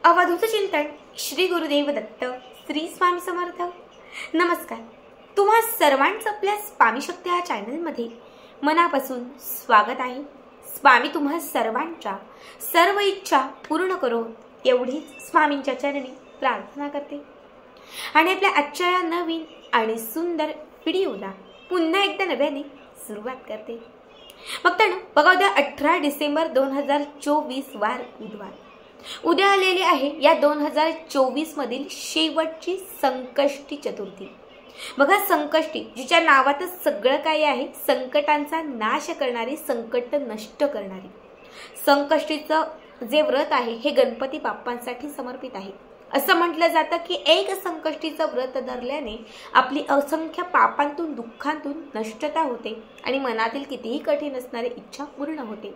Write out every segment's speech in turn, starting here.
अवधूत चिंतन श्री गुरुदेव दत्त श्री स्वामी समर्थ। नमस्कार, तुम्हा सर्वांचं आपल्या स्वामी शक्ती या चॅनलमध्ये मनापासून स्वागत आहे। स्वामी तुम्हा सर्वांच्या सर्व इच्छा पूर्ण करो एवढीच स्वामींच्या चरणी प्रार्थना करते आणि आपल्या आजच्या या नवीन आणि सुंदर व्हिडिओला पुन्हा एकदा नव्याने सुरुवात करते। बघताना बघा, उद्या 18 डिसेंबर 2024 वार बुधवार उद्या आलेली आहे या 2024 मधील शेवटची संकष्टी चतुर्थी। बघा, संकष्टी जिच्या नावातच सगळं काही आहे, संकटांचा नाश करणारी, संकट नष्ट करणारी। संकष्टीचं जे व्रत आहे हे गणपती बाप्पांसाठी समर्पित आहे। असं म्हटलं जातं की एक संकष्टीचं व्रत धरल्याने आपली असंख्य पापांतून दुःखांतून नष्टता होते आणि मनातील कितीही कठीण असणारी इच्छा पूर्ण होते।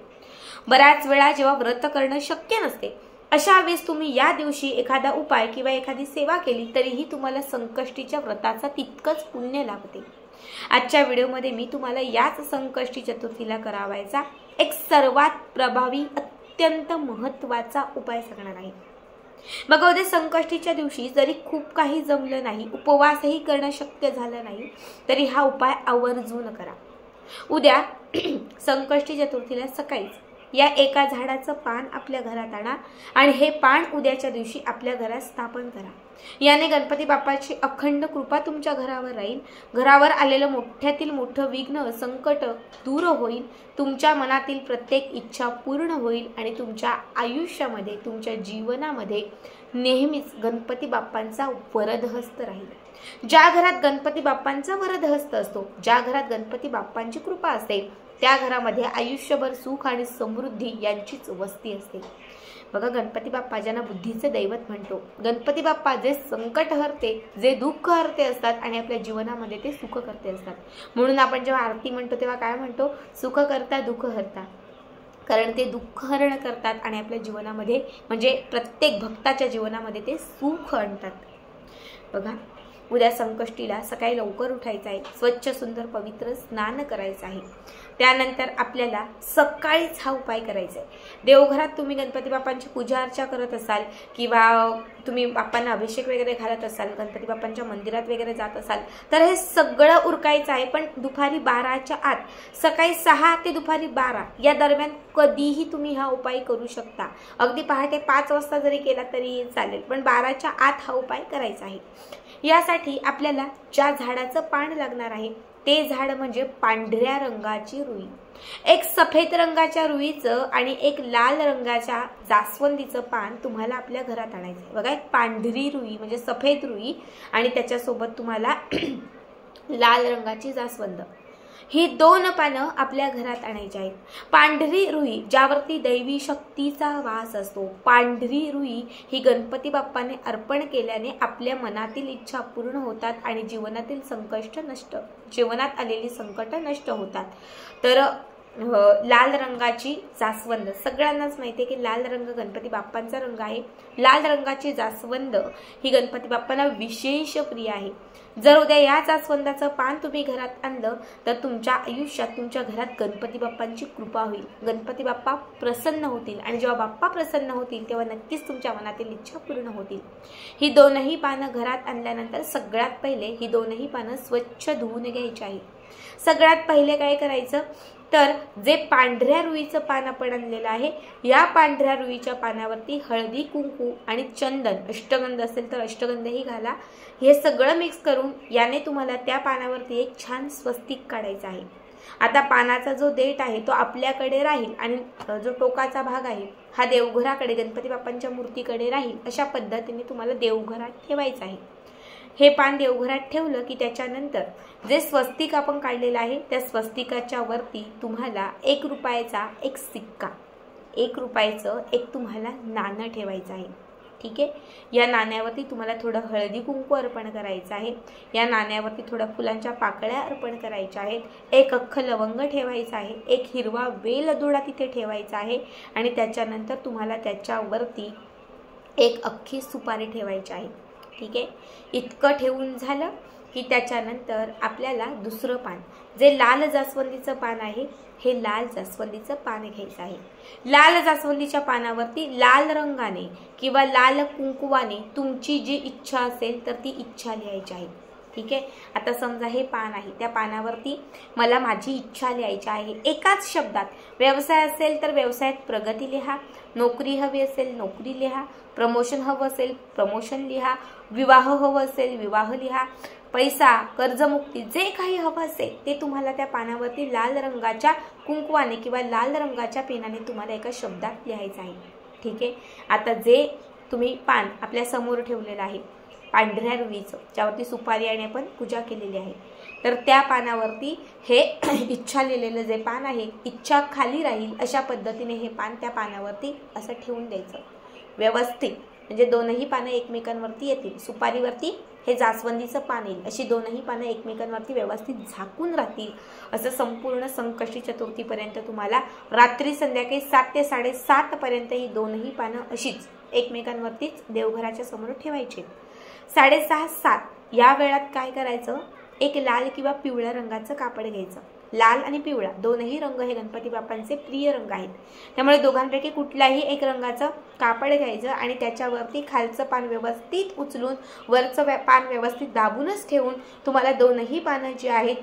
बऱ्याच वेळा जेव्हा व्रत करणं शक्य नसते अशा वेळेस तुम्ही या दिवशी एखादा उपाय किंवा एखादी सेवा केली तरीही तुम्हाला संकष्टीच्या व्रताचा तितकंच पुण्य लाभते। आजच्या व्हिडिओमध्ये मी तुम्हाला याच संकष्टी चतुर्थीला करावायचा एक सर्वात प्रभावी अत्यंत महत्त्वाचा उपाय सांगणार आहे। बघा, उद्या संकष्टीच्या दिवशी जरी खूप काही जमलं नाही, उपवासही करणं शक्य झालं नाही, तरी हा उपाय आवर्जून करा। उद्या संकष्टी चतुर्थीला सकाळीच या एका झाडाचं पान आपल्या घरात आणा आणि हे पान उद्याच्या दिवशी आपल्या घरात स्थापन करा। याने गणपती बाप्पाची अखंड कृपा तुमच्या घरावर राहील। घरावर आलेलं मोठ्यातील मोठं विघ्न, संकट दूर होईल। तुमच्या मनातील प्रत्येक इच्छा पूर्ण होईल आणि तुमच्या आयुष्यामध्ये, तुमच्या जीवनामध्ये नेहमीच गणपती बाप्पांचा वरदहस्त राहील। ज्या घरात गणपती बाप्पांचा वरदहस्त असतो, ज्या घरात गणपती बाप्पांची कृपा असते, त्या घरामध्ये आयुष्यभर सुख आणि समृद्धी यांचीच वस्ती असते। बघा, गणपती बाप्पा ज्यांना बुद्धीचे दैवत म्हणतो, गणपती बाप्पा जे संकट हरते, जे दुःख हरते असतात आणि आपल्या जीवनामध्ये ते सुख करते असतात। म्हणून आपण जेव्हा आरती म्हणतो तेव्हा काय म्हणतो? सुख करता दुःख हरता, कारण ते दुःख हरण करतात आणि आपल्या जीवनामध्ये म्हणजे प्रत्येक भक्ताच्या जीवनामध्ये ते सुख आणतात। बघा, उद्या संकष्टीला सकाळी लवकर उठायचं आहे, स्वच्छ सुंदर पवित्र स्नान करायचं आहे। त्यानंतर आपल्याला सकाळीच हा उपाय करायचा आहे। देवघरात तुम्ही गणपती बाप्पांची पूजा अर्चा करत असाल किंवा तुम्ही बाप्पांना अभिषेक वगैरे घालत असाल, गणपती बाप्पांच्या मंदिरात वगैरे जात असाल, तर हे सगळं उरकायचं आहे। पण दुपारी 12च्या आत, सकाळी 6 ते दुपारी 12 या दरम्यान कधीही तुम्ही हा उपाय करू शकता। अगदी पहाटे 5 वाजता जरी केला तरी चालेल, पण 12च्या आत हा उपाय करायचा आहे। यासाठी आपल्याला ज्या झाडाचं पान लागणार आहे ते झाड म्हणजे पांढऱ्या रंगाची रुई। एक सफेद रंगाच्या रुईचं आणि एक लाल रंगाच्या जास्वंदीचं पान तुम्हाला आपल्या घरात आणायचं आहे। बघा, एक पांढरी रुई म्हणजे सफेद रुई आणि त्याच्यासोबत तुम्हाला लाल रंगाची जास्वंद, ही 2 पानं आपल्या घरात आणायची आहेत। पांढरी रुई ज्यावरती दैवी शक्तीचा वास असतो, पांढरी रुई ही गणपती बाप्पाने अर्पण केल्याने आपल्या मनातील इच्छा पूर्ण होतात आणि जीवनात आलेली संकट नष्ट होतात। तर लाल रंगाची जास्वंद, सगळ्यांनाच माहिती आहे की लाल रंग गणपती बाप्पांचा रंग आहे। लाल रंगाची जास्वंद ही गणपती बाप्पांना विशेष प्रिय आहे। जर उद्या या जास्वंदाचं पान तुम्ही घरात आणलं तर तुमच्या आयुष्यात, तुमच्या घरात गणपती बाप्पांची कृपा होईल, गणपती बाप्पा प्रसन्न होतील आणि जेव्हा बाप्पा प्रसन्न होतील तेव्हा नक्कीच तुमच्या मनातील इच्छा पूर्ण होतील। ही 2ही पानं घरात आणल्यानंतर सगळ्यात पहिले ही 2ही पानं स्वच्छ धुवून घ्यायची आहे। सगळ्यात पहिले काय करायचं तर जे पांढऱ्या रुईचं पान आपण आणलेलं आहे, या पांढऱ्या रुईच्या पानावरती हळदी, कुंकू आणि चंदन, अष्टगंध असेल तर अष्टगंधही घाला, हे सगळं मिक्स करून याने तुम्हाला त्या पानावरती एक छान स्वस्तिक काढायचा आहे। आता पानाचा जो देठ आहे तो आपल्याकडे राहील आणि जो टोकाचा भाग आहे हा देवघराकडे, गणपती बाप्पांच्या मूर्तीकडे राहील। अशा पद्धतीने तुम्हाला देवघरात ठेवायचं आहे। हे पान देवघरात ठेवलं की त्याच्यानंतर जे स्वस्तिक आपण काढलेलं आहे त्या स्वस्तिकाच्या वरती तुम्हाला 1 रुपयाचा एक सिक्का, 1 रुपयाचं एक तुम्हाला नाणं ठेवायचं आहे। ठीक आहे, या नाण्यावरती तुम्हाला थोडं हळदी कुंकू अर्पण करायचं आहे। या नाण्यावरती थोड्या फुलांच्या पाकळ्या अर्पण करायच्या आहेत। 1 अख्खं लवंग ठेवायचं आहे, 1 हिरवा वेलदोडा तिथे ठेवायचा आहे आणि त्याच्यानंतर तुम्हाला त्याच्यावरती 1 अख्खी सुपारी ठेवायची आहे। ठीक आहे, इतकं ठेवून झालं की त्याच्यानंतर आपल्याला दुसरं पान, जे लाल जास्वंदीचं पान आहे, हे लाल जास्वंदीचं पान घ्यायचं आहे. लाल जास्वंदीच्या पानावरती लाल रंगाने किंवा लाल कुंकुवाने तुमची जी इच्छा असेल तर ती इच्छा लिहायची आहे. ठीक आहे. आता समजा हे पान आहे, त्या पानावरती मला माझी इच्छा लिहायची आहे एकाच शब्दात. व्यवसाय असेल तर व्यवसायात प्रगती लिहा, नोकरी हवी असेल नोकरी लिहा, प्रमोशन हवं असेल प्रमोशन लिहा, विवाह हवं असेल विवाह लिहा, पैसा कर्जमुक्ती जे काही हवं असेल ते तुम्हाला त्या पानावरती लाल रंगाच्या कुंकवाने किंवा लाल रंगाच्या पेनाने तुम्हाला एका शब्दात लिहायचं आहे. ठीक आहे. आता जे तुम्ही पान आपल्या समोर ठेवलेलं आहे पांढऱ्या रुईचं, ज्यावरती सुपारी आणि आपण पूजा केलेली आहे, तर त्या पानावरती हे इच्छा लिहिलेलं जे पान आहे, इच्छा खाली राहील अशा पद्धतीने हे पान त्या पानावरती असं ठेवून द्यायचं व्यवस्थित. म्हणजे दोनही पानं एकमेकांवरती येतील. सुपारीवरती हे जास्वंदीचं पान येईल, अशी दोनही पानं एकमेकांवरती व्यवस्थित झाकून राहतील. असं संपूर्ण संकष्टी चतुर्थीपर्यंत तुम्हाला रात्री संध्याकाळी 7 ते 7:30 पर्यंत ही दोनही पानं अशीच एकमेकांवरतीच देवघराच्या समोर ठेवायची. 6:30-7 या वेळात काय करायचं, एक लाल किंवा पिवळ्या रंगाचं कापड घ्यायचं. लाल आणि पिवळा दोनही रंग हे गणपती बाप्पांचे प्रिय रंग आहेत, त्यामुळे दोघांपैकी कुठल्याही एक रंगाचं कापड घ्यायचं आणि त्याच्यावरती खालचं पान व्यवस्थित उचलून वरचं पान व्यवस्थित दाबूनच ठेवून तुम्हाला दोनही पानं जी आहेत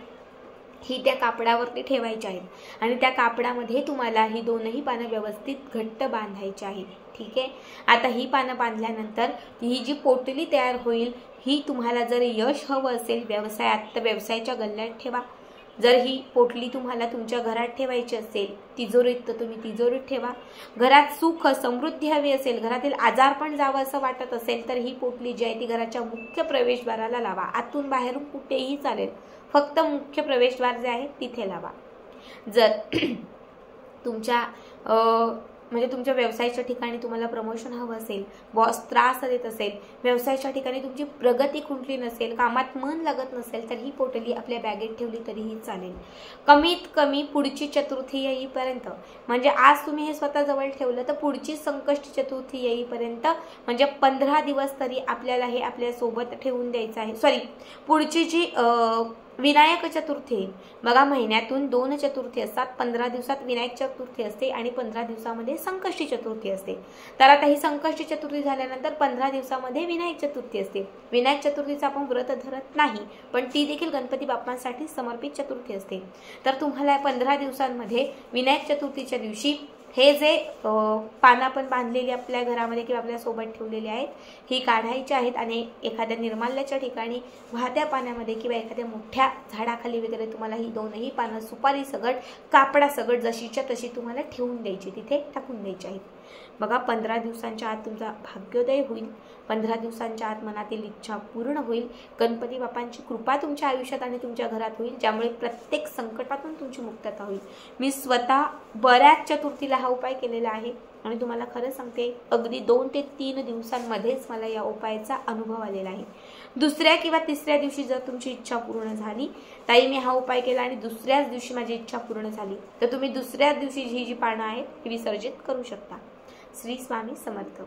ही त्या कापडावरती ठेवायची आहेत आणि त्या कापडामध्ये तुम्हाला ही दोनही पानं व्यवस्थित घट्ट बांधायची आहेत. ठीक आहे. आता ही पानं बांधल्यानंतर ही जी पोटली तयार होईल ही तुम्हाला जर यश हवं असेल व्यवसायात तर व्यवसायाच्या गल्ल्यात ठेवा. जर ही पोटली तुम्हाला तुमच्या घरात ठेवायची असेल तिजोरीत तर तुम्ही तिजोरीत ठेवा. घरात सुख समृद्धी हवी असेल, घरातील आजार पण जावं असं वाटत असेल तर ही पोटली जी आहे ती घराच्या मुख्य प्रवेशद्वाराला लावा. आतून बाहेरून कुठेही चालेल, फक्त मुख्य प्रवेशद्वार जे आहे तिथे लावा. जर तुमच्या म्हणजे तुमच्या व्यवसायाच्या ठिकाणी तुम्हाला प्रमोशन हवं असेल, बॉस त्रास देत असेल, व्यवसायाच्या ठिकाणी तुमची प्रगती खुंटली नसेल, कामात मन लागत नसेल तर ही पोटली आपल्या बॅगेत ठेवली तरीही चालेल. कमीत कमी पुढची चतुर्थी येईपर्यंत, म्हणजे आज तुम्ही हे स्वतः जवळ ठेवलं तर पुढची संकष्टी चतुर्थी येईपर्यंत म्हणजे 15 दिवस तरी आपल्याला हे आपल्या सोबत ठेवून द्यायचं आहे. पुढची जी विनायक चतुर्थी बघा, महिन्यातून 2 चतुर्थी असतात. 15 दिवसात विनायक चतुर्थी असते आणि 15 दिवसामध्ये संकष्टी चतुर्थी असते. तर आता ही संकष्टी चतुर्थी झाल्यानंतर 15 दिवसामध्ये विनायक चतुर्थी असते. विनायक चतुर्थीचा आपण व्रत धरत नाही, पण ती देखील गणपती बाप्पांसाठी समर्पित चतुर्थी असते. तर तुम्हाला 15 दिवसांमध्ये विनायक चतुर्थीच्या दिवशी हे जे पानं आपण बांधलेली आपल्या घरामध्ये किंवा आपल्या सोबत ठेवलेली आहेत ही काढायची आहेत आणि एखाद्या निर्माल्याच्या ठिकाणी वाहत्या पाण्यामध्ये किंवा एखाद्या मोठ्या झाडाखाली वगैरे तुम्हाला ही दोनही पानं सुपारी सगट कापडा सगट जशीच्या तशी तुम्हाला ठेवून द्यायची, तिथे टाकून द्यायची आहेत. बघा 15 दिवसांच्या आत तुमचा भाग्योदय होईल. 15 दिवसांच्या आत मनातील इच्छा पूर्ण होईल. गणपती बाप्पांची कृपा तुमच्या आयुष्यात आणि तुमच्या घरात होईल, ज्यामुळे प्रत्येक संकटातून तुमची मुक्तता होईल. मी स्वतः बऱ्याच चतुर्थीला हा उपाय केलेला आहे आणि तुम्हाला खरं सांगते अगदी 2 ते 3 दिवसांमध्येच मला या उपायाचा अनुभव आलेला आहे. दुसऱ्या किंवा तिसऱ्या दिवशी जर तुमची इच्छा पूर्ण झाली, ताई मी हा उपाय केला आणि दुसऱ्याच दिवशी माझी इच्छा पूर्ण झाली, तर तुम्ही दुसऱ्याच दिवशी ही जी पानं आहेत ती विसर्जित करू शकता. श्री स्वामी समर्थ.